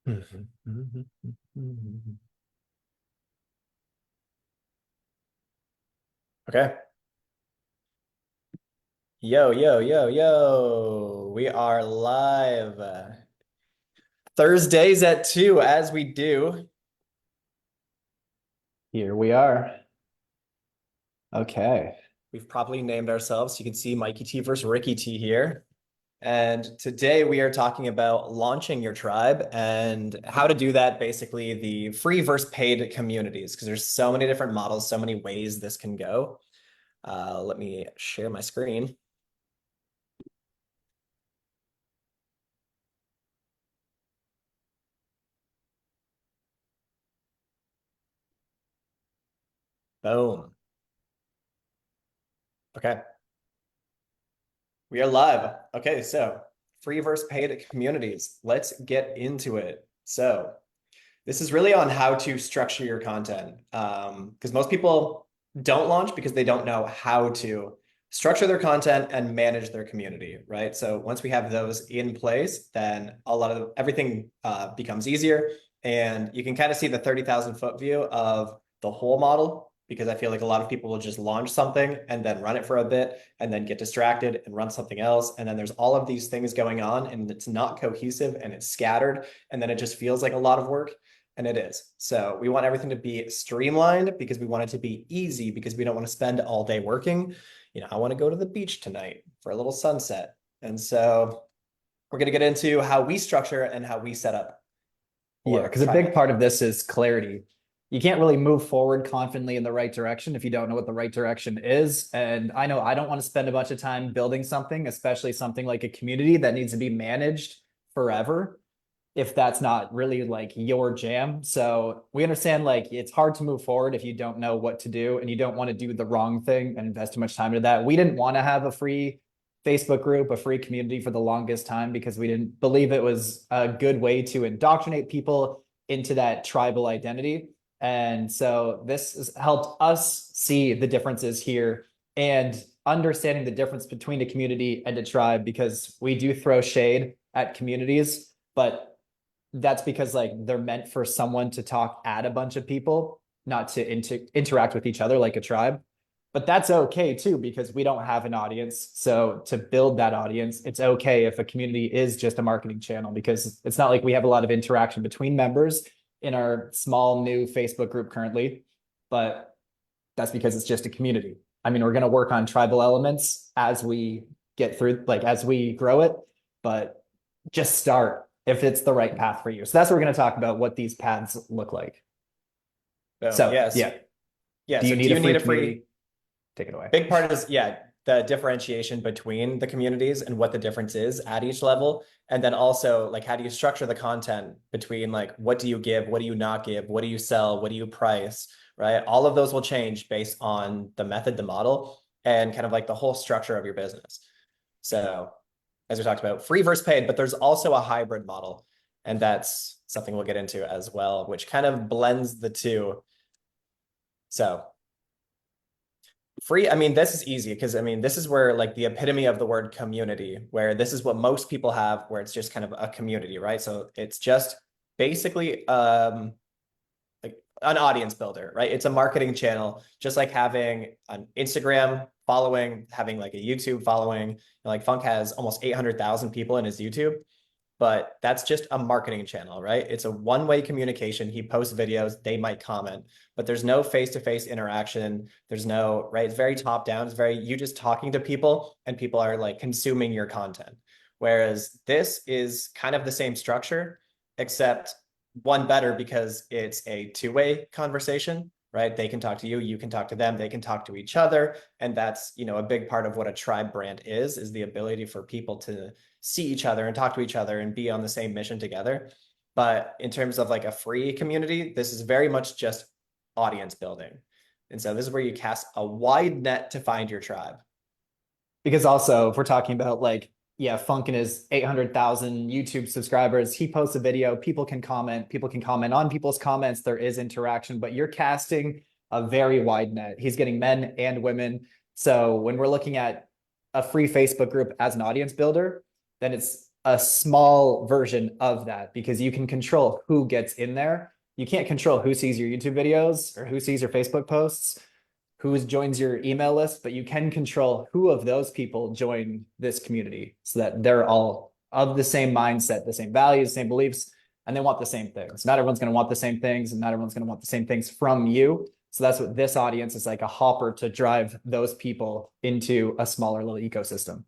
Okay. Yo, yo, yo, yo. We are live. Thursdays at 2, as we do. Here we are. Okay. We've properly named ourselves. You can see Mikey T versus Ricky T here. And today we are talking about launching your tribe and how to do that, basically the free versus paid communities, because there's so many different models, so many ways this can go. Let me share my screen. Boom. Okay. We are live. Okay, so free versus paid communities. Let's get into it. So this is really on how to structure your content. Because most people don't launch because they don't know how to structure their content and manage their community, right? So once we have those in place, then a lot of everything becomes easier. And you can kind of see the 30,000 foot view of the whole model because I feel like a lot of people will just launch something and then run it for a bit and then get distracted and run something else. And then there's all of these things going on and it's not cohesive and it's scattered. And then it just feels like a lot of work. And it is. So we want everything to be streamlined because we want it to be easy because we don't want to spend all day working. I want to go to the beach tonight for a little sunset. And so we're going to get into how we structure and how we set up Yeah, or because a try. big part of this is clarity. You can't really move forward confidently in the right direction if you don't know what the right direction is. And I know I don't want to spend a bunch of time building something, especially something like a community that needs to be managed forever, if that's not really like your jam. So we understand like it's hard to move forward if you don't know what to do and you don't want to do the wrong thing and invest too much time into that. We didn't want to have a free Facebook group, a free community for the longest time because we didn't believe it was a good way to indoctrinate people into that tribal identity. And so this has helped us see the differences here and understanding the difference between a community and a tribe because we do throw shade at communities, but that's because like they're meant for someone to talk at a bunch of people, not to interact with each other like a tribe. But that's okay too, because we don't have an audience. So to build that audience, it's okay if a community is just a marketing channel because it's not like we have a lot of interaction between members in our small new Facebook group currently. But that's because it's just a community. I mean, we're going to work on tribal elements as we get through, like as we grow it, but just start if it's the right path for you. So that's what we're going to talk about, what these paths look like. Boom. So Yes. yeah, Yeah. do you So do need a you need free a free? community? Take it away. Big part is, yeah, the differentiation between the communities and what the difference is at each level. And then also, like, how do you structure the content between, like, what do you give? What do you not give? What do you sell? What do you price? Right? All of those will change based on the method, the model, and kind of like the whole structure of your business. So, as we talked about, free versus paid, but there's also a hybrid model. And that's something we'll get into as well, which kind of blends the two. So, free, I mean, this is easy because I mean, this is where like the epitome of the word community, where this is what most people have, where it's just kind of a community, right? So it's just basically like an audience builder, right? It's a marketing channel, just like having an Instagram following, having like a YouTube following. Like Funk has almost 800,000 people in his YouTube, but that's just a marketing channel, right? It's a one-way communication. He posts videos, they might comment, but there's no face-to-face interaction. There's no, right? It's very top down. It's very, you just talking to people and people are like consuming your content. Whereas this is kind of the same structure, except one better because it's a two-way conversation, right? They can talk to you, you can talk to them, they can talk to each other. And that's, a big part of what a tribe brand is the ability for people to see each other and talk to each other and be on the same mission together. But in terms of like a free community, this is very much just audience building. And so this is where you cast a wide net to find your tribe. Because also, if we're talking about like, yeah, Funkin is 800,000 YouTube subscribers. He posts a video, people can comment on people's comments. There is interaction, but you're casting a very wide net. He's getting men and women. So when we're looking at a free Facebook group as an audience builder, then it's a small version of that because you can control who gets in there. You can't control who sees your YouTube videos or who sees your Facebook posts, who joins your email list, but you can control who of those people join this community so that they're all of the same mindset, the same values, same beliefs, and they want the same things. Not everyone's going to want the same things, and not everyone's going to want the same things from you. So that's what this audience is, like a hopper to drive those people into a smaller little ecosystem.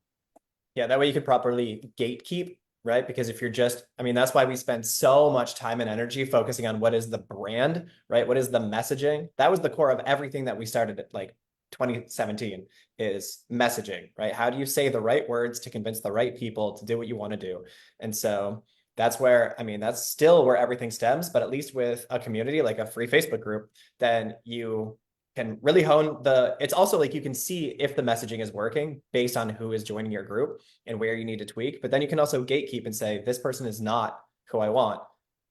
Yeah, that way you could properly gatekeep, right? Because if you're just, I mean, that's why we spend so much time and energy focusing on what is the brand, right? What is the messaging? That was the core of everything that we started at like 2017 is messaging, right? How do you say the right words to convince the right people to do what you want to do? And so that's where, I mean, that's still where everything stems, but at least with a community like a free Facebook group, then you can really hone it's also like you can see if the messaging is working based on who is joining your group and where you need to tweak. But then you can also gatekeep and say, this person is not who I want.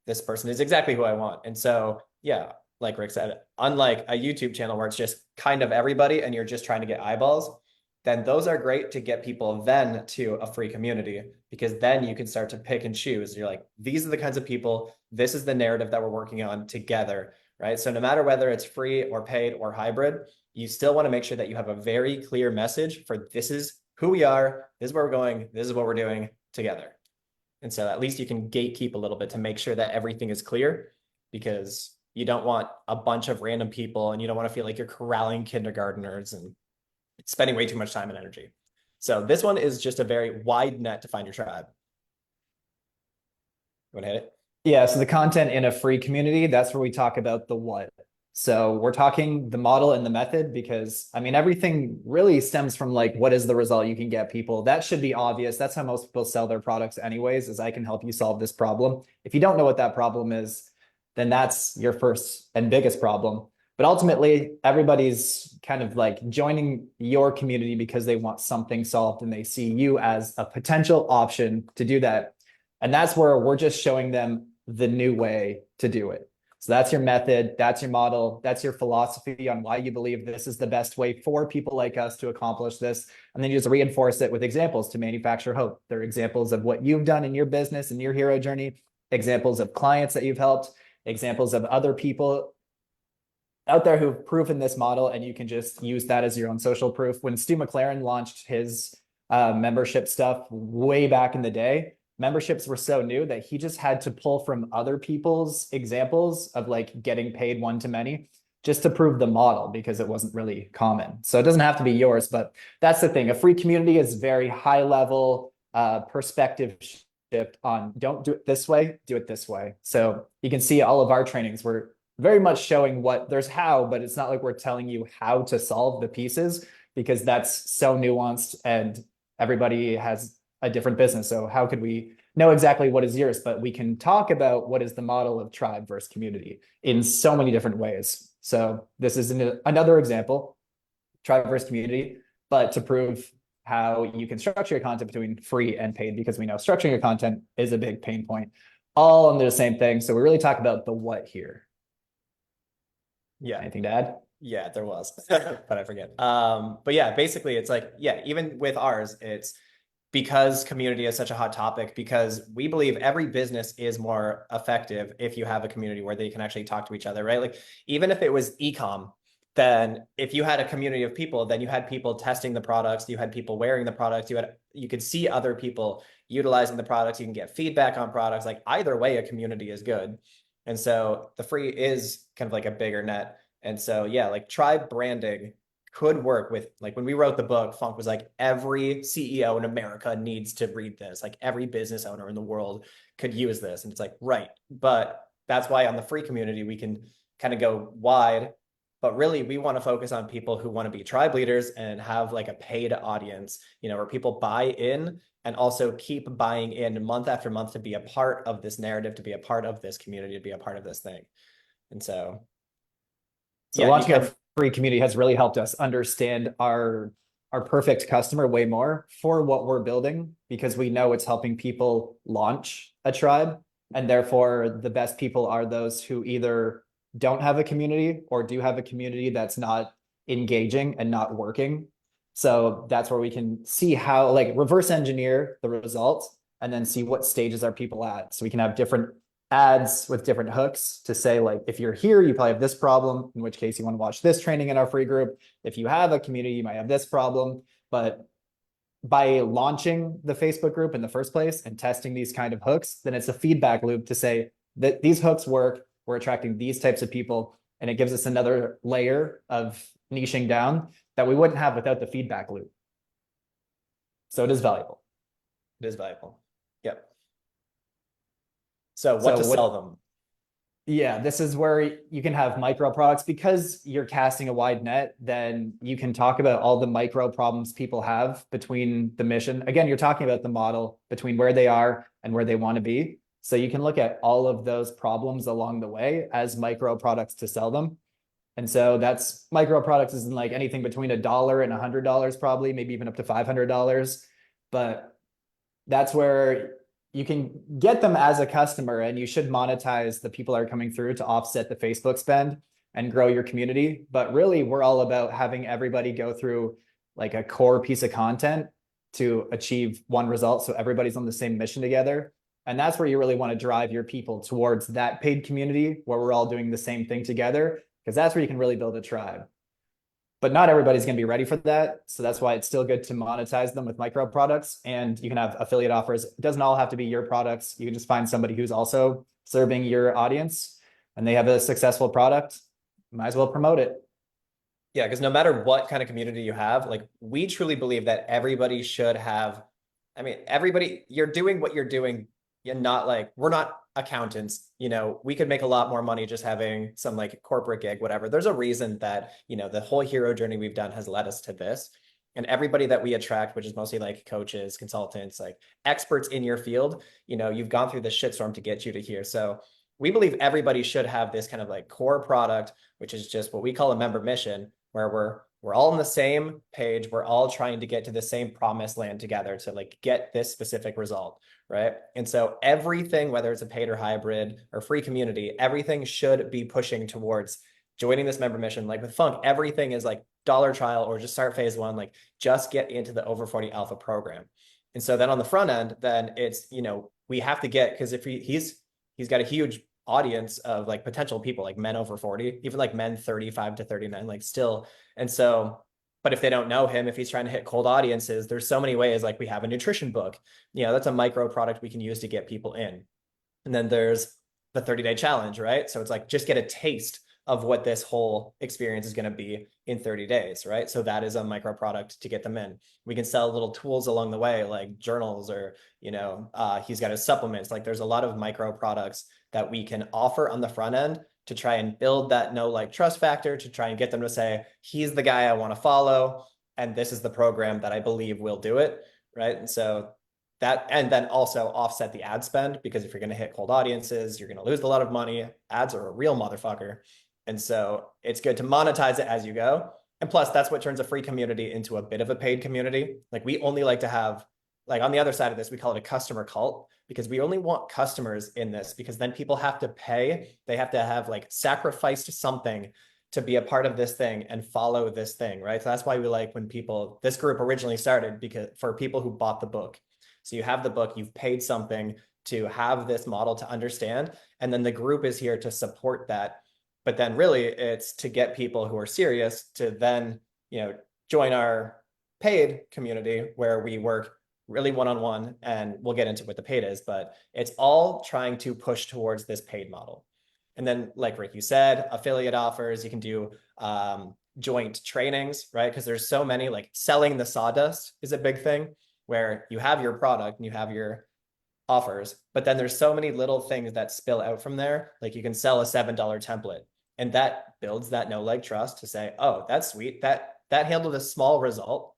This person is exactly who I want. And so, yeah, like Rick said, unlike a YouTube channel where it's just kind of everybody and you're just trying to get eyeballs, then those are great to get people then to a free community because then you can start to pick and choose. You're like, these are the kinds of people, this is the narrative that we're working on together, right? So no matter whether it's free or paid or hybrid, you still want to make sure that you have a very clear message for this is who we are, this is where we're going, this is what we're doing together. And so at least you can gatekeep a little bit to make sure that everything is clear because you don't want a bunch of random people and you don't want to feel like you're corralling kindergartners and spending way too much time and energy. So this one is just a very wide net to find your tribe. You want to hit it? Yeah, so the content in a free community, that's where we talk about the what. So we're talking the model and the method because I mean everything really stems from like what is the result you can get people. That should be obvious. That's how most people sell their products anyways, is I can help you solve this problem. If you don't know what that problem is, then that's your first and biggest problem. But ultimately, everybody's kind of like joining your community because they want something solved and they see you as a potential option to do that. And that's where we're just showing them the new way to do it. So that's your method, that's your model, that's your philosophy on why you believe this is the best way for people like us to accomplish this. And then you just reinforce it with examples to manufacture hope. They're examples of what you've done in your business and your hero journey, examples of clients that you've helped, examples of other people out there who've proven this model, and you can just use that as your own social proof. When Stu McLaren launched his membership stuff way back in the day, memberships were so new that he just had to pull from other people's examples of like getting paid one to many just to prove the model because it wasn't really common. So it doesn't have to be yours, but that's the thing. A free community is very high level perspective shift on don't do it this way, do it this way. So you can see all of our trainings, we're very much showing what there's how, but it's not like we're telling you how to solve the pieces because that's so nuanced and everybody has a different business. So how could we know exactly what is yours? But we can talk about what is the model of tribe versus community in so many different ways. So this is another example, tribe versus community, but to prove how you can structure your content between free and paid, because we know structuring your content is a big pain point, all under the same thing. So we really talk about the what here. Yeah. Anything to add? Yeah, there was, but I forget. But yeah, basically it's like, yeah, even with ours, it's because community is such a hot topic, because we believe every business is more effective if you have a community where they can actually talk to each other, right? Like even if it was e-com, then if you had a community of people, then you had people testing the products, you had people wearing the products, you could see other people utilizing the products, you can get feedback on products. Like either way, a community is good. And so the free is kind of like a bigger net. And so, yeah, like tribe branding could work with, like when we wrote the book, Funk was like, every CEO in America needs to read this. Like every business owner in the world could use this. And it's like, right. But that's why on the free community, we can kind of go wide. But really, we want to focus on people who want to be tribe leaders and have like a paid audience, where people buy in and also keep buying in month after month to be a part of this narrative, to be a part of this community, to be a part of this thing. And so, So yeah, you launching our can. free community has really helped us understand our perfect customer way more for what we're building, because we know it's helping people launch a tribe. And therefore, the best people are those who either don't have a community or do have a community that's not engaging and not working. So that's where we can see how, like, reverse engineer the results and then see what stages are people at. So we can have different ads with different hooks to say, like, if you're here, you probably have this problem, in which case you want to watch this training in our free group. If you have a community, you might have this problem. But by launching the Facebook group in the first place and testing these kind of hooks, then it's a feedback loop to say that these hooks work, we're attracting these types of people, and it gives us another layer of niching down that we wouldn't have without the feedback loop. So it is valuable. It is valuable. Yep. So what So to sell them? yeah, this is where you can have micro products because you're casting a wide net. Then you can talk about all the micro problems people have between the mission. Again, you're talking about the model between where they are and where they want to be. So you can look at all of those problems along the way as micro products to sell them. And so that's micro products isn't like anything between $1 and $100, probably, maybe even up to $500. But that's where you can get them as a customer, and you should monetize the people that are coming through to offset the Facebook spend and grow your community. But really, we're all about having everybody go through like a core piece of content to achieve one result. So everybody's on the same mission together. And that's where you really want to drive your people towards that paid community where we're all doing the same thing together, because that's where you can really build a tribe. But not everybody's going to be ready for that. So that's why it's still good to monetize them with micro products. And you can have affiliate offers. It doesn't all have to be your products. You can just find somebody who's also serving your audience and they have a successful product. Might as well promote it. Yeah, because no matter what kind of community you have, like we truly believe that everybody should have, I mean, everybody, you're doing what you're doing. And not like, we're not accountants, we could make a lot more money just having some like corporate gig, whatever. There's a reason that, the whole hero journey we've done has led us to this. And everybody that we attract, which is mostly like coaches, consultants, like experts in your field, you've gone through the shitstorm to get you to here. So we believe everybody should have this kind of like core product, which is just what we call a member mission, where we're all on the same page. We're all trying to get to the same promised land together to like get this specific result, right? And so everything, whether it's a paid or hybrid or free community, everything should be pushing towards joining this member mission. Like with Funk, everything is like dollar trial or just start phase one, like just get into the over 40 alpha program. And so then on the front end, then it's, we have to get, because if he's got a huge audience of like potential people, like men over 40, even like men 35 to 39, like still. And so, but if they don't know him, if he's trying to hit cold audiences, there's so many ways. Like we have a nutrition book, that's a micro product we can use to get people in. And then there's the 30-day challenge, right? So it's like, just get a taste of what this whole experience is going to be in 30 days, right? So that is a micro product to get them in. We can sell little tools along the way, like journals, or, he's got his supplements. Like there's a lot of micro products that we can offer on the front end to try and build that know, like, trust factor, to try and get them to say, he's the guy I want to follow, and this is the program that I believe will do it, right? And so that, and then also offset the ad spend, because if you're going to hit cold audiences, you're going to lose a lot of money. Ads are a real motherfucker. And so it's good to monetize it as you go. And plus, that's what turns a free community into a bit of a paid community. Like we only like to have, like on the other side of this, we call it a customer cult, because we only want customers in this, because then people have to pay. They have to have like sacrificed something to be a part of this thing and follow this thing, right? So that's why we like when people, this group originally started because for people who bought the book. So you have the book, you've paid something to have this model to understand, and then the group is here to support that. But then really it's to get people who are serious to then, join our paid community where we work really one-on-one, and we'll get into what the paid is, but it's all trying to push towards this paid model. And then like Rick, you said, affiliate offers, you can do joint trainings, right? Because there's so many, like selling the sawdust is a big thing, where you have your product and you have your offers, but then there's so many little things that spill out from there. Like you can sell a $7 template, and that builds that know, like, trust to say, oh, that's sweet, that handled a small result,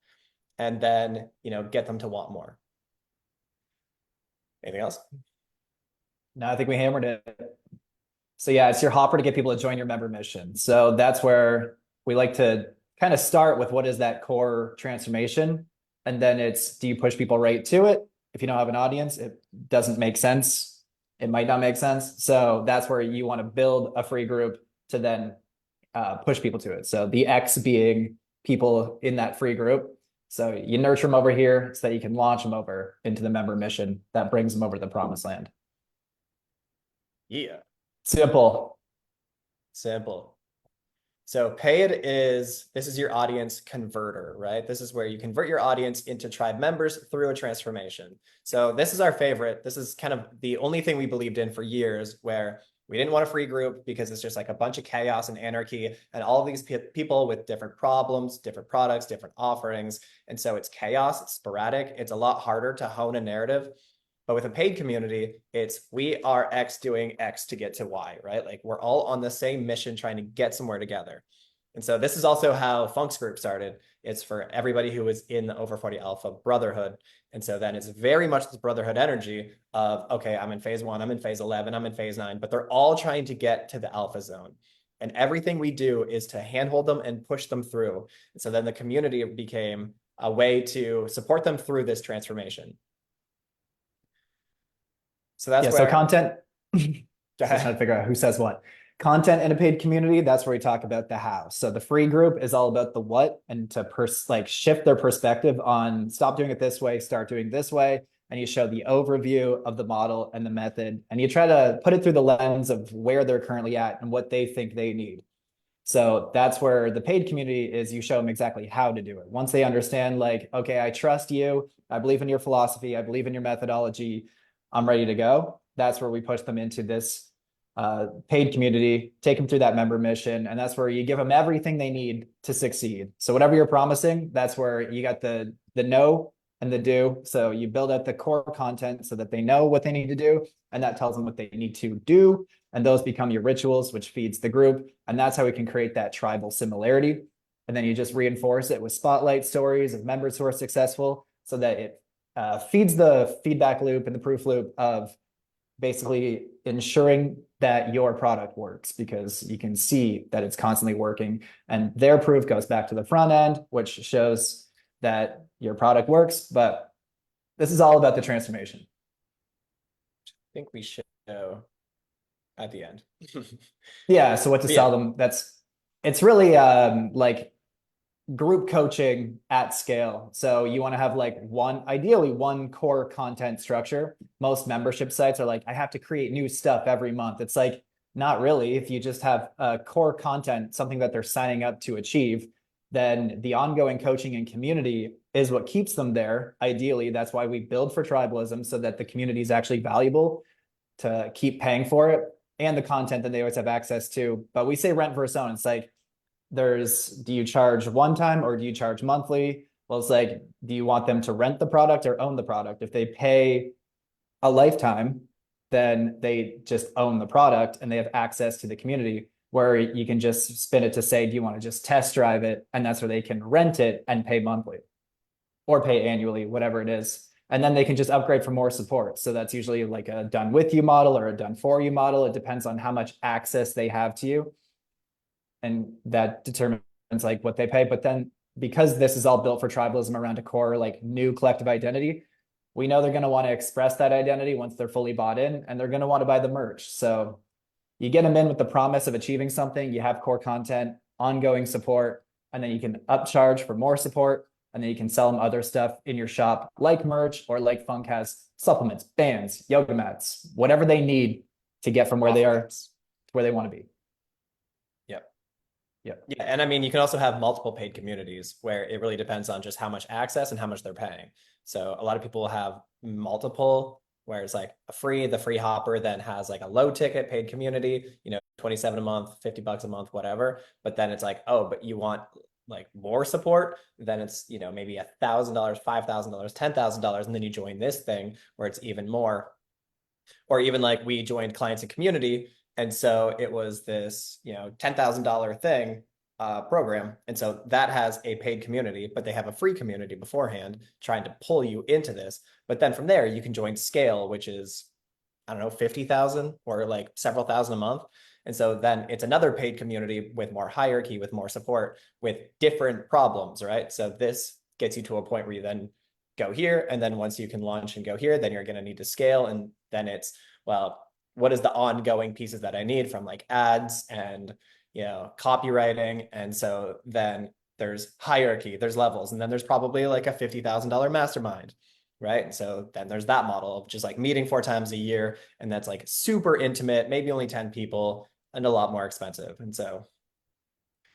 and then get them to want more. Anything else? No, I think we hammered it. So yeah, it's your hopper to get people to join your member mission. So that's where we like to kind of start with what is that core transformation, and then it's, do you push people right to it? If you don't have an audience, it doesn't make sense. It might not make sense. So that's where you want to build a free group to then push people to it. So the X being people in that free group, So you nurture them over here so that you can launch them over into the member mission that brings them over to the promised land. Yeah. Simple. Simple. So paid is, this is your audience converter, right? This is where you convert your audience into tribe members through a transformation. So this is our favorite. This is kind of the only thing we believed in for years, where we didn't want a free group because it's just like a bunch of chaos and anarchy and all of these people with different problems, different products, different offerings. And so it's chaos, it's sporadic. It's a lot harder to hone a narrative. But with a paid community, it's we are X doing X to get to Y, right? Like we're all on the same mission trying to get somewhere together. And so this is also how Funk's group started. It's for everybody who was in the Over 40 Alpha Brotherhood. And so then it's very much this Brotherhood energy of, okay, I'm in phase 1, I'm in phase 11, I'm in phase 9, but they're all trying to get to the Alpha zone. And everything we do is to handhold them and push them through. And so then the community became a way to support them through this transformation. So that's Yeah, so where, content, go so trying to ahead. figure out who says what. Content in a paid community, that's where we talk about the how. So the free group is all about the what and to like shift their perspective on stop doing it this way, start doing this way. And you show the overview of the model and the method, and you try to put it through the lens of where they're currently at and what they think they need. So that's where the paid community is. You show them exactly how to do it. Once they understand, like, okay, I trust you. I believe in your philosophy. I believe in your methodology. I'm ready to go. That's where we push them into this paid community, take them through that member mission. And that's where you give them everything they need to succeed. So whatever you're promising, that's where you got the know and the do. So you build out the core content so that they know what they need to do. And that tells them what they need to do. And those become your rituals, which feeds the group. And that's how we can create that tribal similarity. And then you just reinforce it with spotlight stories of members who are successful so that it feeds the feedback loop and the proof loop of basically ensuring that your product works, because you can see that it's constantly working. And their proof goes back to the front end, which shows that your product works. But this is all about the transformation. I think we should know at the end. Yeah. So what to But yeah, sell them? It's really like group coaching at scale. So you want to have like ideally one core content structure. Most membership sites are like, I have to create new stuff every month. It's like, not really. If you just have core content, something that they're signing up to achieve, then the ongoing coaching and community is what keeps them there. Ideally, that's why we build for tribalism, so that the community is actually valuable to keep paying for it, and the content that they always have access to. But we say rent versus own. It's like, do you charge one time or do you charge monthly? Well, it's like, do you want them to rent the product or own the product? If they pay a lifetime, then they just own the product and they have access to the community, where you can just spin it to say, do you want to just test drive it? And that's where they can rent it and pay monthly or pay annually, whatever it is. And then they can just upgrade for more support. So that's usually like a done with you model or a done for you model. It depends on how much access they have to you. And that determines like what they pay. But then, because this is all built for tribalism around a core like new collective identity, we know they're going to want to express that identity once they're fully bought in, and they're going to want to buy the merch. So you get them in with the promise of achieving something, you have core content, ongoing support, and then you can upcharge for more support, and then you can sell them other stuff in your shop, like merch, or like Funk has supplements, bands, yoga mats, whatever they need to get from where they are offerings. to where they want to be. Yep. Yep. Yeah. And I mean, you can also have multiple paid communities where it really depends on just how much access and how much they're paying. So a lot of people have multiple, where it's like the free hopper then has like a low ticket paid community, 27 a month, $50 a month, whatever. But then it's like, oh, but you want like more support, then it's, maybe $1,000, $5,000, $10,000. And then you join this thing where it's even more. Or even like we joined clients and community. And so it was this, $10,000 thing program. And so that has a paid community, but they have a free community beforehand trying to pull you into this. But then from there, you can join Scale, which is, I don't know, 50,000 or like several thousand a month. And so then it's another paid community with more hierarchy, with more support, with different problems, right? So this gets you to a point where you then go here. And then once you can launch and go here, then you're going to need to scale. And then it's, well, what is the ongoing pieces that I need from like ads and, copywriting. And so then there's hierarchy, there's levels, and then there's probably like a $50,000 mastermind, right? And so then there's that model of just like meeting 4 times a year, and that's like super intimate, maybe only 10 people, and a lot more expensive. And so,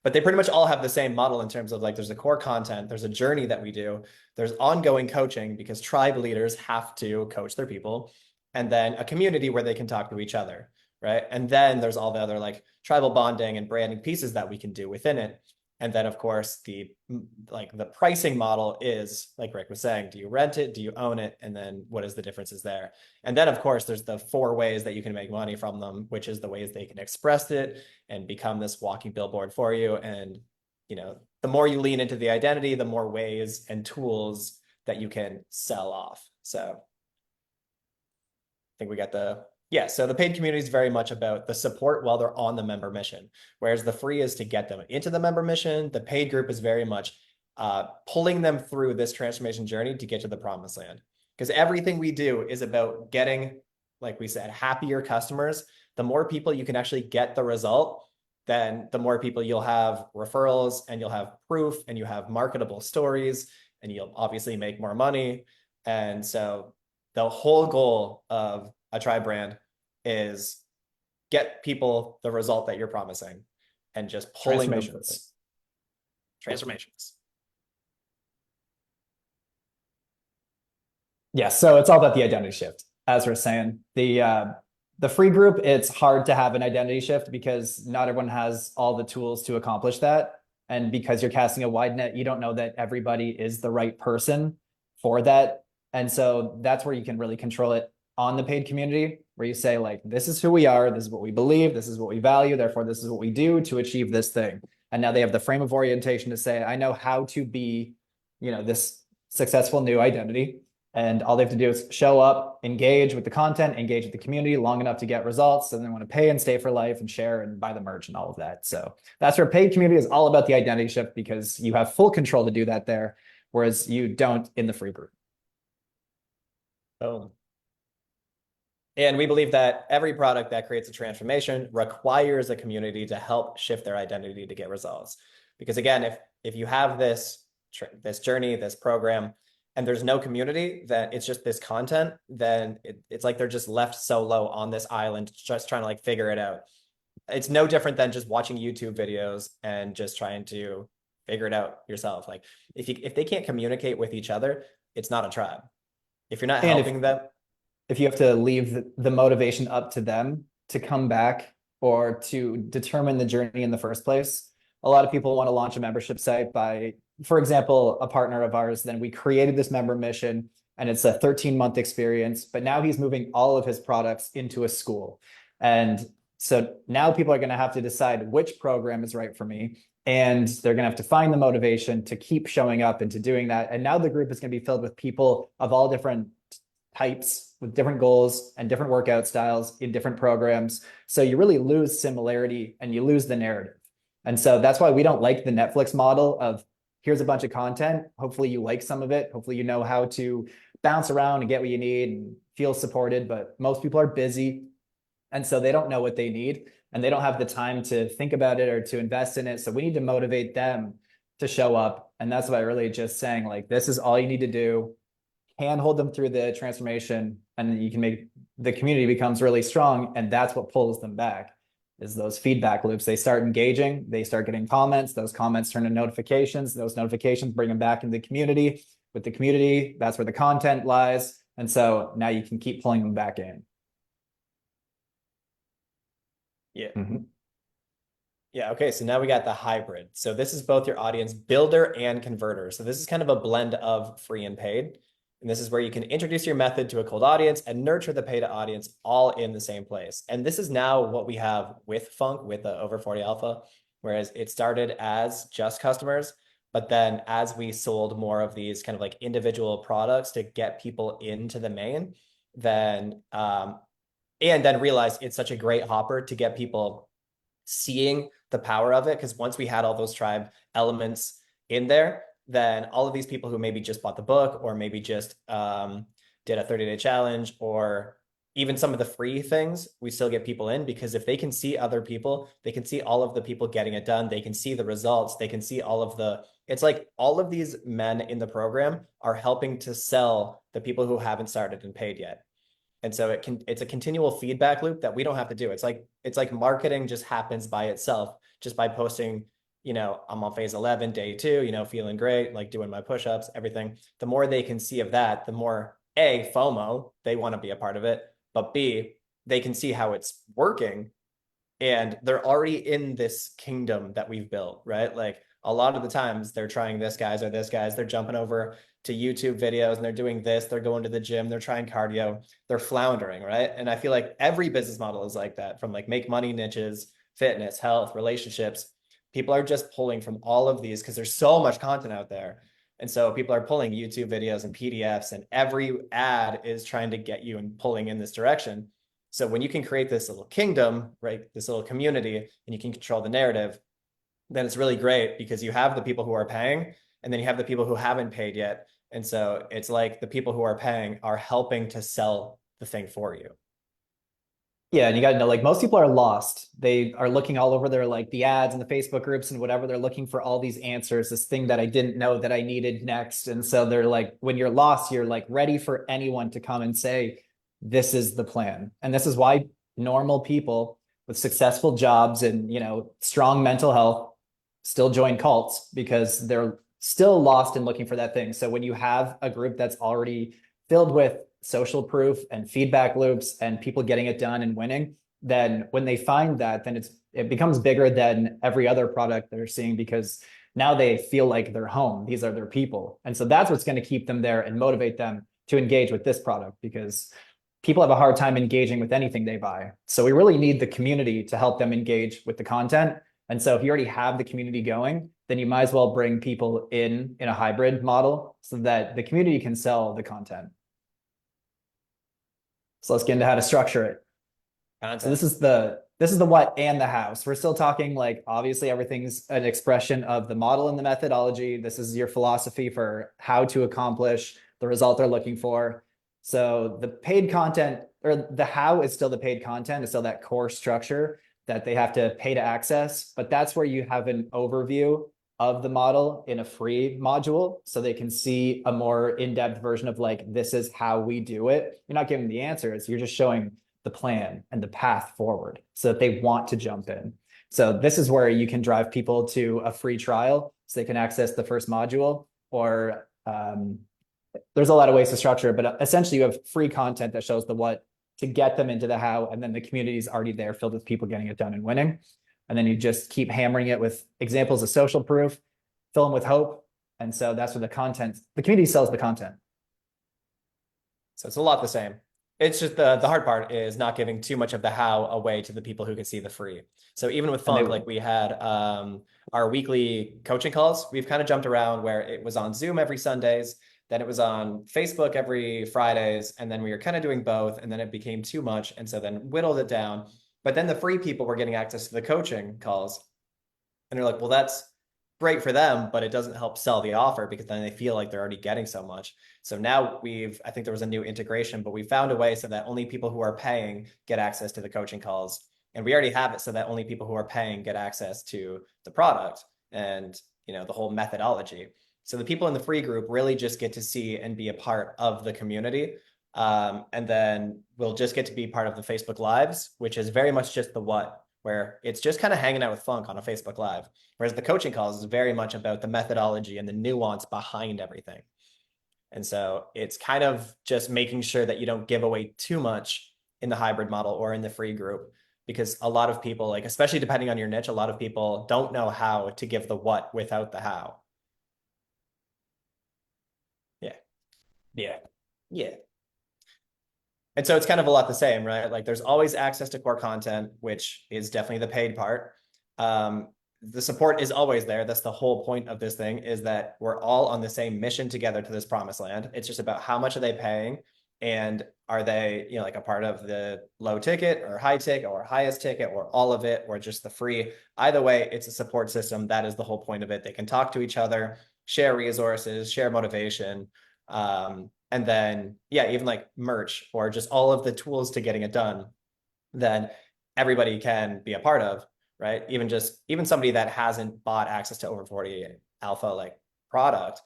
but they pretty much all have the same model in terms of like there's a core content, there's a journey that we do, there's ongoing coaching because tribe leaders have to coach their people, and then a community where they can talk to each other, right? And then there's all the other like tribal bonding and branding pieces that we can do within it. And then of course the pricing model is like Rick was saying, do you rent it, do you own it, and then what is the differences there? And then of course there's the 4 ways that you can make money from them, which is the ways they can express it and become this walking billboard for you. And the more you lean into the identity, the more ways and tools that you can sell off. So I think we got so the paid community is very much about the support while they're on the member mission, whereas the free is to get them into the member mission. The paid group is very much pulling them through this transformation journey to get to the promised land. Because everything we do is about getting, like we said, happier customers. The more people you can actually get the result, then the more people you'll have referrals, and you'll have proof, and you have marketable stories, and you'll obviously make more money. And so the whole goal of a tribe brand is get people the result that you're promising and just pulling them through it. Transformations. Yeah, so it's all about the identity shift, as we're saying. The free group, it's hard to have an identity shift because not everyone has all the tools to accomplish that. And because you're casting a wide net, you don't know that everybody is the right person for that. And so that's where you can really control it on the paid community, where you say, like, this is who we are, this is what we believe, this is what we value, therefore this is what we do to achieve this thing. And now they have the frame of orientation to say, I know how to be, this successful new identity. And all they have to do is show up, engage with the content, engage with the community long enough to get results. And they want to pay and stay for life and share and buy the merch and all of that. So that's where paid community is all about the identity shift, because you have full control to do that there, whereas you don't in the free group. Boom. And we believe that every product that creates a transformation requires a community to help shift their identity to get results. Because again, if you have this journey, this program, and there's no community, then it's just this content, then it's like they're just left solo on this island, just trying to like figure it out. It's no different than just watching YouTube videos and just trying to figure it out yourself. Like if they can't communicate with each other, it's not a tribe. If you're not helping them. If you have to leave the motivation up to them to come back or to determine the journey in the first place. A lot of people want to launch a membership site by, for example, a partner of ours, then we created this member mission and it's a 13-month experience, but now he's moving all of his products into a school. And so now people are going to have to decide which program is right for me. And they're going to have to find the motivation to keep showing up and to doing that. And now the group is going to be filled with people of all different types with different goals and different workout styles in different programs. So you really lose similarity and you lose the narrative. And so that's why we don't like the Netflix model of here's a bunch of content. Hopefully you like some of it. Hopefully you know how to bounce around and get what you need and feel supported. But most people are busy. And so they don't know what they need and they don't have the time to think about it or to invest in it. So we need to motivate them to show up. And that's why really just saying, like, this is all you need to do. Hold them through the transformation, and you can make the community becomes really strong. And that's what pulls them back, is those feedback loops. They start engaging, they start getting comments, those comments turn into notifications, those notifications bring them back into the community. With the community, that's where the content lies. And so now you can keep pulling them back in. Yeah. Mm-hmm. Yeah. Okay. So now we got the hybrid. So this is both your audience builder and converter. So this is kind of a blend of free and paid. And this is where you can introduce your method to a cold audience and nurture the paid audience all in the same place. And this is now what we have with Funk, with the Over 40 Alpha, whereas it started as just customers. But then as we sold more of these kind of like individual products to get people into the main, then and then realized it's such a great hopper to get people seeing the power of it. Because once we had all those tribe elements in there, then all of these people who maybe just bought the book or maybe just did a 30-day challenge or even some of the free things, we still get people in because if they can see other people, they can see all of the people getting it done. They can see the results. They can see all of the, it's like all of these men in the program are helping to sell the people who haven't started and paid yet. And so it's a continual feedback loop that we don't have to do. It's like marketing just happens by itself, just by posting, I'm on phase 11, day 2, feeling great, like doing my push-ups, everything. The more they can see of that, the more A, FOMO, they want to be a part of it, but B, they can see how it's working and they're already in this kingdom that we've built, right? Like a lot of the times they're trying this guys, they're jumping over to YouTube videos and they're doing this, they're going to the gym, they're trying cardio, they're floundering, right? And I feel like every business model is like that, from like make money niches, fitness, health, relationships. People are just pulling from all of these because there's so much content out there. And so people are pulling YouTube videos and PDFs, and every ad is trying to get you and pulling in this direction. So when you can create this little kingdom, right, this little community, and you can control the narrative, then it's really great because you have the people who are paying, and then you have the people who haven't paid yet. And so it's like the people who are paying are helping to sell the thing for you. Yeah, and you got to know, like most people are lost. They are looking all over their like the ads and the Facebook groups and whatever. They're looking for all these answers, this thing that I didn't know that I needed next. And so they're like, when you're lost, you're like ready for anyone to come and say, this is the plan. And this is why normal people with successful jobs and, strong mental health still join cults because they're still lost in looking for that thing. So when you have a group that's already filled with social proof and feedback loops and people getting it done and winning, then when they find that, then it becomes bigger than every other product they're seeing because now they feel like they're home. These are their people. And so that's what's going to keep them there and motivate them to engage with this product because people have a hard time engaging with anything they buy. So we really need the community to help them engage with the content. And so if you already have the community going, then you might as well bring people in a hybrid model so that the community can sell the content. So let's get into how to structure it. So Content. this is the what and the how. So we're still talking like obviously everything's an expression of the model and the methodology. This is your philosophy for how to accomplish the result they're looking for. So the paid content or the how is still the paid content, is still that core structure that they have to pay to access. But that's where you have an overview of the model in a free module so they can see a more in-depth version of like, this is how we do it. You're not giving the answers, you're just showing the plan and the path forward so that they want to jump in. So this is where you can drive people to a free trial so they can access the first module, or there's a lot of ways to structure it, but essentially you have free content that shows the what to get them into the how, and then the community is already there filled with people getting it done and winning. And then you just keep hammering it with examples of social proof, fill them with hope. And so that's where the community sells the content. So it's a lot the same. It's just the hard part is not giving too much of the how away to the people who can see the free. So even with And they Funk, like we had our weekly coaching calls, we've kind of jumped around where it was on Zoom every Sundays, then it was on Facebook every Fridays, and then we were kind of doing both, and then it became too much, and so then whittled it down. But then the free people were getting access to the coaching calls, and they're like, well, that's great for them, but it doesn't help sell the offer because then they feel like they're already getting so much. So now I think there was a new integration, but we found a way so that only people who are paying get access to the coaching calls. And we already have it so that only people who are paying get access to the product and, the whole methodology. So the people in the free group really just get to see and be a part of the community. And then we'll just get to be part of the Facebook Lives, which is very much just the what, where it's just kind of hanging out with Funk on a Facebook Live. Whereas the coaching calls is very much about the methodology and the nuance behind everything. And so it's kind of just making sure that you don't give away too much in the hybrid model or in the free group, because a lot of people, like, especially depending on your niche, a lot of people don't know how to give the what without the how. Yeah. Yeah. Yeah. And so it's kind of a lot the same, right? Like there's always access to core content, which is definitely the paid part. The support is always there. That's the whole point of this thing, is that we're all on the same mission together to this promised land. It's just about how much are they paying, and are they, like a part of the low ticket or high ticket or highest ticket or all of it or just the free. Either way, it's a support system. That is the whole point of it. They can talk to each other, share resources, share motivation. and then yeah, even like merch or just all of the tools to getting it done, then everybody can be a part of, right? Even somebody that hasn't bought access to over 40 alpha like product,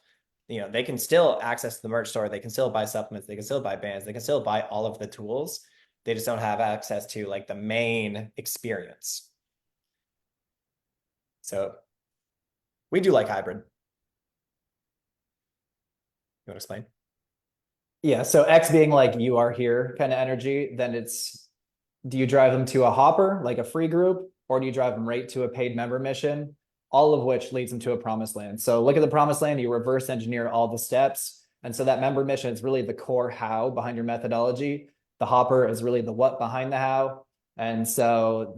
they can still access the merch store, they can still buy supplements, they can still buy bands, they can still buy all of the tools. They just don't have access to like the main experience. So we do like hybrid. You want to explain? Yeah, so X being like you are here kind of energy, then it's, do you drive them to a hopper, like a free group, or do you drive them right to a paid member mission? All of which leads them to a promised land. So look at the promised land, you reverse engineer all the steps. And so that member mission is really the core how behind your methodology. The hopper is really the what behind the how. And so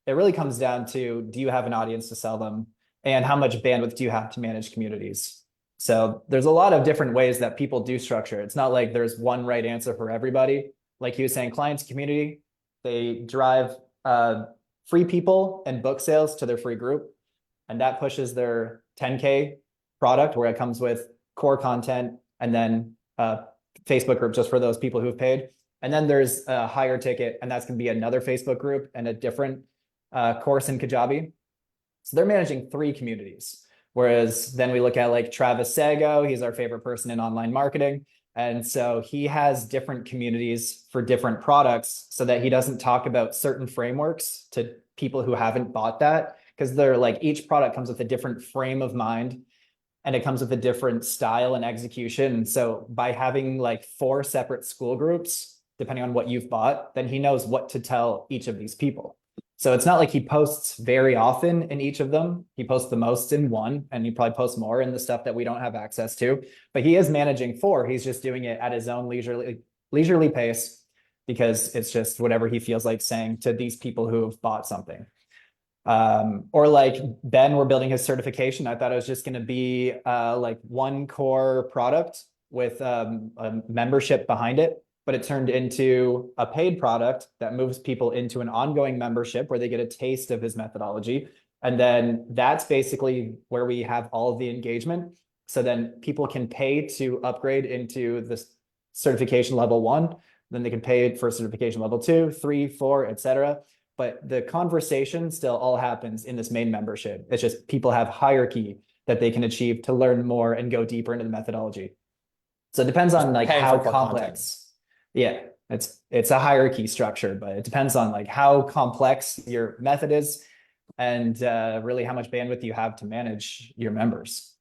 it really comes down to, do you have an audience to sell them? And how much bandwidth do you have to manage communities? So there's a lot of different ways that people do structure. It's not like there's one right answer for everybody. Like he was saying, clients community, they drive free people and book sales to their free group. And that pushes their 10K product where it comes with core content and then Facebook group just for those people who've paid. And then there's a higher ticket, and that's going to be another Facebook group and a different course in Kajabi. So they're managing 3 communities. Whereas then we look at like Travis Sago, he's our favorite person in online marketing. And so he has different communities for different products so that he doesn't talk about certain frameworks to people who haven't bought that, because they're like each product comes with a different frame of mind and it comes with a different style and execution. And so by having like 4 separate school groups, depending on what you've bought, then he knows what to tell each of these people. So it's not like he posts very often in each of them. He posts the most in one, and he probably posts more in the stuff that we don't have access to. But he is managing 4. He's just doing it at his own leisurely pace because it's just whatever he feels like saying to these people who have bought something. Or like Ben, we're building his certification. I thought it was just going to be like one core product with a membership behind it, but it turned into a paid product that moves people into an ongoing membership where they get a taste of his methodology. And then that's basically where we have all of the engagement. So then people can pay to upgrade into this certification level 1. Then they can pay for certification level 2, 3, 4, etc. But the conversation still all happens in this main membership. It's just people have hierarchy that they can achieve to learn more and go deeper into the methodology. So it depends on like Paying how for core content. complex. Yeah, it's a hierarchy structure, but it depends on like how complex your method is and really how much bandwidth you have to manage your members.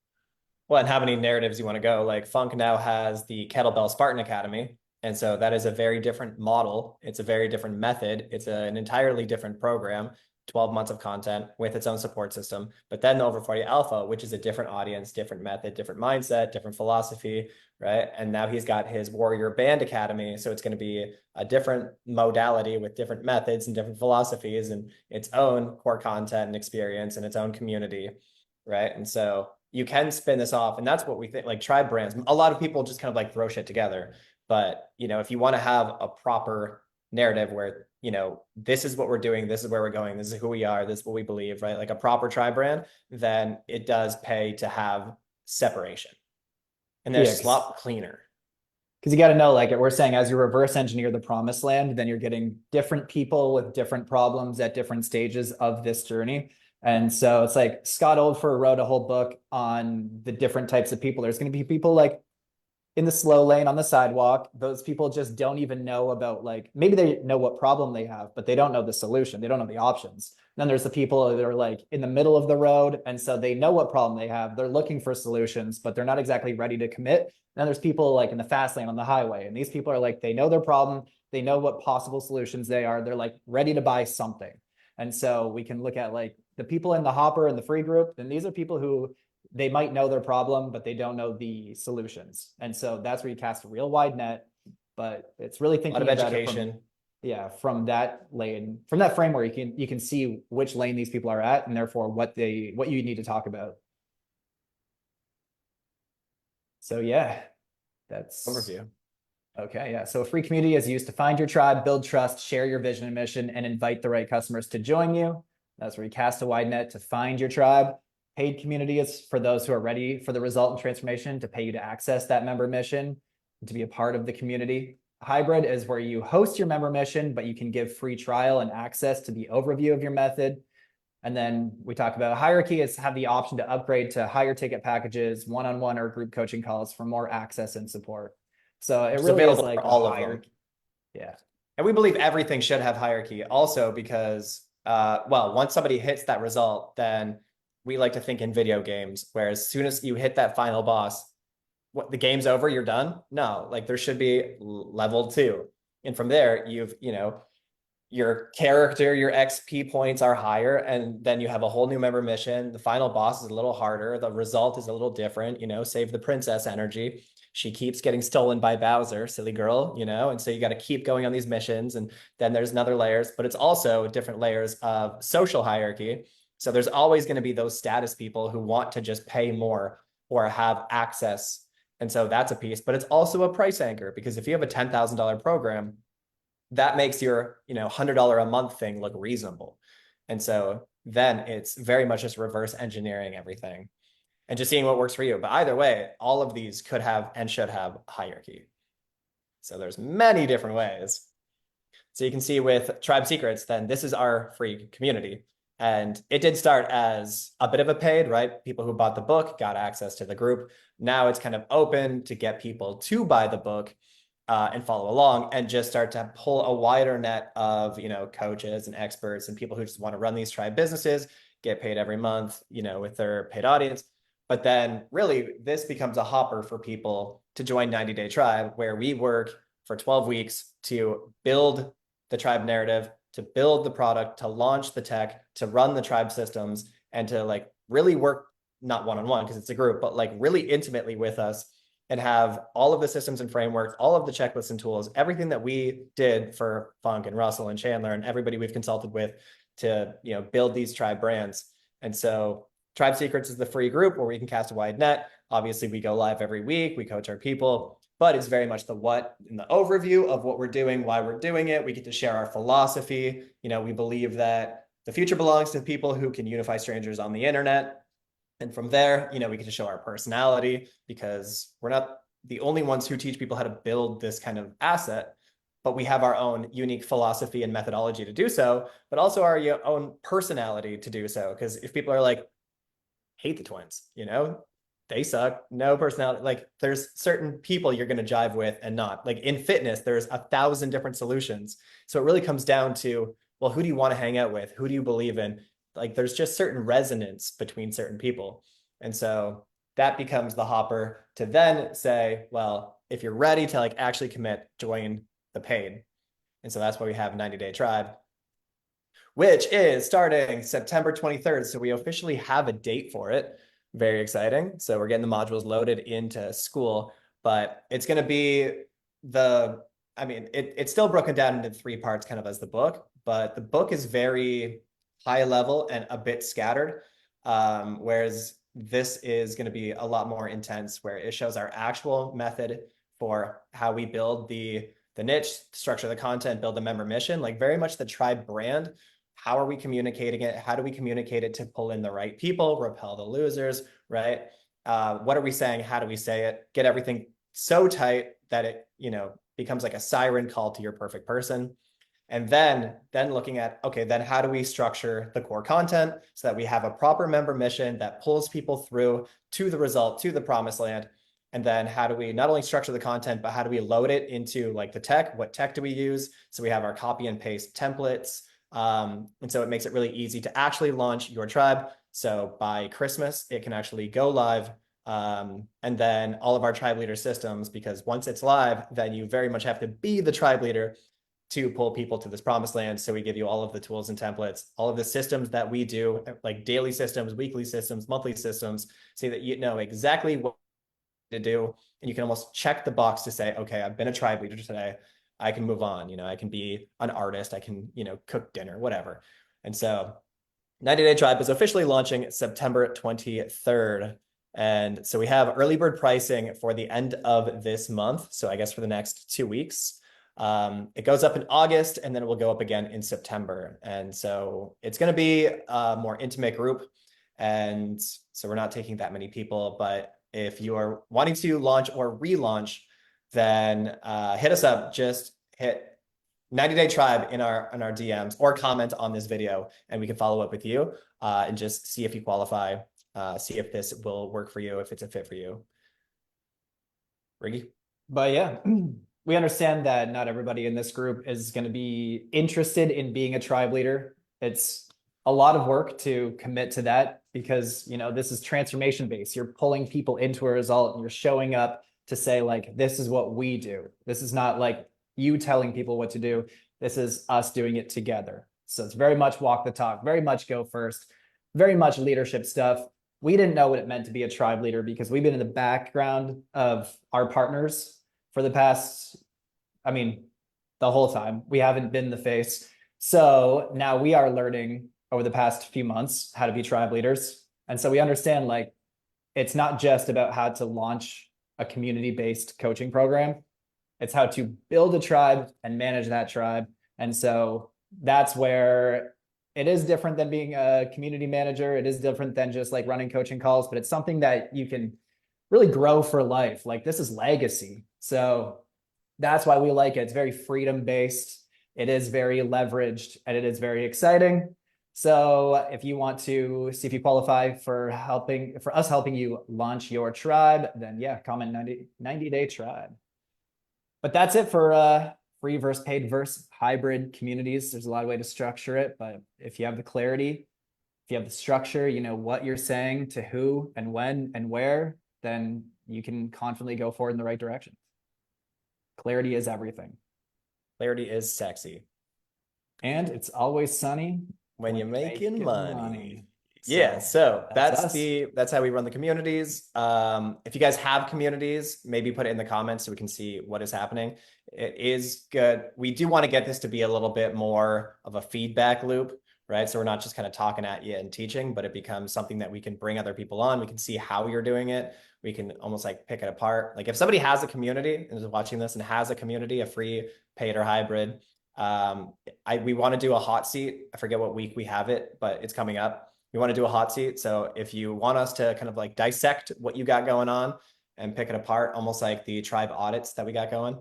Well, and how many narratives you want to go. Like Funk now has the Kettlebell Spartan Academy. And so that is a very different model. It's a very different method. It's an entirely different program, 12 months of content with its own support system. But then the Over 40 Alpha, which is a different audience, different method, different mindset, different philosophy, right? And now he's got his Warrior Band Academy. So it's going to be a different modality with different methods and different philosophies and its own core content and experience and its own community, right? And so you can spin this off. And that's what we think, like tribe brands. A lot of people just kind of like throw shit together. But, if you want to have a proper narrative where, this is what we're doing, this is where we're going, this is who we are, this is what we believe, right? Like a proper tribe brand, then it does pay to have separation. And then Yeah, it's just a lot cleaner. because you got to know, like we're saying, as you reverse engineer the promised land, then you're getting different people with different problems at different stages of this journey. And so it's like Scott Oldford wrote a whole book on the different types of people. There's going to be people like in the slow lane on the sidewalk. Those people just don't even know about, like, maybe they know what problem they have, but they don't know the solution. They don't know the options. Then there's the people that are like in the middle of the road. And so they know what problem they have. They're looking for solutions, but they're not exactly ready to commit. Then there's people like in the fast lane on the highway. And these people are like, they know their problem. They know what possible solutions they are. They're like ready to buy something. And so we can look at like the people in the hopper and the free group. And these are people who they might know their problem, but they don't know the solutions. And so that's where you cast a real wide net, but it's really thinking about about education. from that lane, from that framework, you can see which lane these people are at and therefore what you need to talk about. So yeah, that's Overview. okay. Yeah. So a free community is used to find your tribe, build trust, share your vision and mission, and invite the right customers to join you. That's where you cast a wide net to find your tribe. Paid community is for those who are ready for the result and transformation to pay you to access that member mission. to be a part of the community. Hybrid is where you host your member mission, but you can give free trial and access to the overview of your method. And then we talk about hierarchy is have the option to upgrade to higher ticket packages, one-on-one or group coaching calls for more access and support. So it Which is really is available for like a all of them. hierarchy. Yeah. And we believe everything should have hierarchy also because, well, once somebody hits that result, then we like to think in video games, where as soon as you hit that final boss, what the game's over, you're done. No, like there should be level two. And from there, your character, your XP points are higher, and then you have a whole new member mission. The final boss is a little harder. The result is a little different, save the princess energy. She keeps getting stolen by Bowser, silly girl, and so you got to keep going on these missions. And then there's another layers, but it's also different layers of social hierarchy. So there's always going to be those status people who want to just pay more or have access. And so that's a piece, but it's also a price anchor because if you have a $10,000 program, that makes your $100 a month thing look reasonable. And so then it's very much just reverse engineering everything and just seeing what works for you. But either way, all of these could have and should have hierarchy. So there's many different ways. So you can see with Tribe Secrets, then this is our free community. And it did start as a bit of a paid, right? People who bought the book got access to the group. Now it's kind of open to get people to buy the book and follow along and just start to pull a wider net of, coaches and experts and people who just want to run these tribe businesses, get paid every month, with their paid audience. But then really this becomes a hopper for people to join 90 Day Tribe, where we work for 12 weeks to build the tribe narrative, to build the product, to launch the tech, to run the tribe systems, and to like really work not one-on-one because it's a group, but like really intimately with us and have all of the systems and frameworks, all of the checklists and tools, everything that we did for Funk and Russell and Chandler and everybody we've consulted with to build these tribe brands. And so Tribe Secrets is the free group where we can cast a wide net. Obviously, we go live every week, we coach our people, but it's very much the what in the overview of what we're doing, why we're doing it. We get to share our philosophy. We believe that the future belongs to people who can unify strangers on the internet. And from there, we get to show our personality because we're not the only ones who teach people how to build this kind of asset, but we have our own unique philosophy and methodology to do so, but also our own personality to do so. Because if people are like, hate the twins, they suck, no personality. Like there's certain people you're going to jive with and not. Like in fitness, there's 1,000 different solutions. So it really comes down to, well, who do you want to hang out with? Who do you believe in? Like there's just certain resonance between certain people. And so that becomes the hopper to then say, well, if you're ready to like actually commit, join the paid. And so that's why we have 90 Day Tribe, which is starting September 23rd. So we officially have a date for it. Very exciting. So we're getting the modules loaded into school, but it's going to be it's still broken down into 3 parts kind of as the book, but the book is very high level and a bit scattered. Whereas this is going to be a lot more intense where it shows our actual method for how we build the niche, structure the content, build the member mission, like very much the tribe brand. How are we communicating it? How do we communicate it to pull in the right people, repel the losers, right? What are we saying? How do we say it? Get everything so tight that it, becomes like a siren call to your perfect person. And then looking at, okay, then how do we structure the core content so that we have a proper member mission that pulls people through to the result, to the promised land? And then how do we not only structure the content, but how do we load it into like the tech? What tech do we use? So we have our copy and paste templates. And so it makes it really easy to actually launch your tribe. So by Christmas, it can actually go live. And then all of our tribe leader systems, because once it's live, then you very much have to be the tribe leader to pull people to this promised land. So we give you all of the tools and templates, all of the systems that we do, like daily systems, weekly systems, monthly systems, so that you know exactly what to do. And you can almost check the box to say, okay, I've been a tribe leader today. I can move on. I can be an artist. I can, cook dinner, whatever. And so 90 Day Tribe is officially launching September 23rd. And so we have early bird pricing for the end of this month. So I guess for the next 2 weeks. It goes up in August and then it will go up again in September. And so it's going to be a more intimate group. And so we're not taking that many people, but if you are wanting to launch or relaunch, then hit us up. Just hit 90-day tribe in our DMs or comment on this video, and we can follow up with you and just see if you qualify, see if this will work for you, if it's a fit for you. Riggy? But yeah, we understand that not everybody in this group is going to be interested in being a tribe leader. It's a lot of work to commit to that because, you know, this is transformation based. You're pulling people into a result and you're showing up to say, like, this is what we do. This is not like you telling people what to do. This is us doing it together. So it's very much walk the talk, very much go first, very much leadership stuff. We didn't know what it meant to be a tribe leader because we've been in the background of our partners for the past, I mean, the whole time. We haven't been the face. So now we are learning over the past few months how to be tribe leaders. And so we understand, like, it's not just about how to launch a community-based coaching program. It's how to build a tribe and manage that tribe. And so that's where it is different than being a community manager. It is different than just like running coaching calls, but it's something that you can really grow for life. Like, this is legacy. So that's why we like it. It's very freedom based. It is very leveraged and it is very exciting. So if you want to see if you qualify for us helping you launch your tribe, then yeah, comment 90-day tribe. But that's it for free versus paid versus hybrid communities. There's a lot of way to structure it, but if you have the clarity, if you have the structure, you know what you're saying to who and when and where, then you can confidently go forward in the right direction. Clarity is everything. Clarity is sexy. And it's always sunny when you're making money. Yeah, so that's how we run the communities. If you guys have communities, maybe put it in the comments so we can see what is happening. It is good. We do want to get this to be a little bit more of a feedback loop, right? So we're not just kind of talking at you and teaching, but it becomes something that we can bring other people on. We can see how you're doing it. We can almost like pick it apart. Like if somebody has a community and is watching this and has a community, a free, paid, or hybrid, we want to do a hot seat. I forget what week we have it, but it's coming up. We want to do a hot seat. So if you want us to kind of like dissect what you got going on and pick it apart, almost like the tribe audits that we got going,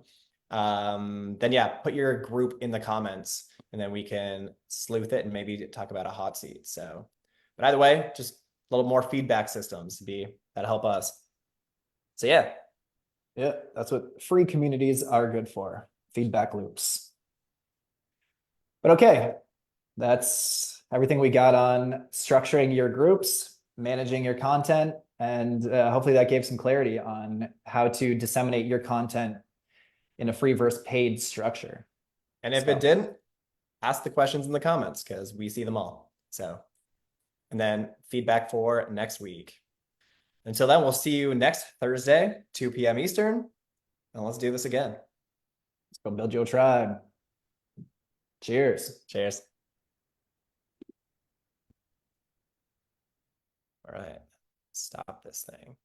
then yeah, put your group in the comments and then we can sleuth it and maybe talk about a hot seat. So, but either way, just a little more feedback systems that'll help us. So yeah. Yeah, that's what free communities are good for. Feedback loops. But okay, that's everything we got on structuring your groups, managing your content, and hopefully that gave some clarity on how to disseminate your content in a free versus paid structure. And if it didn't, ask the questions in the comments because we see them all. So, and then feedback for next week. Until then, we'll see you next Thursday, 2 p.m. Eastern. And let's do this again. Let's go build your tribe. Cheers. Cheers. All right. Stop this thing.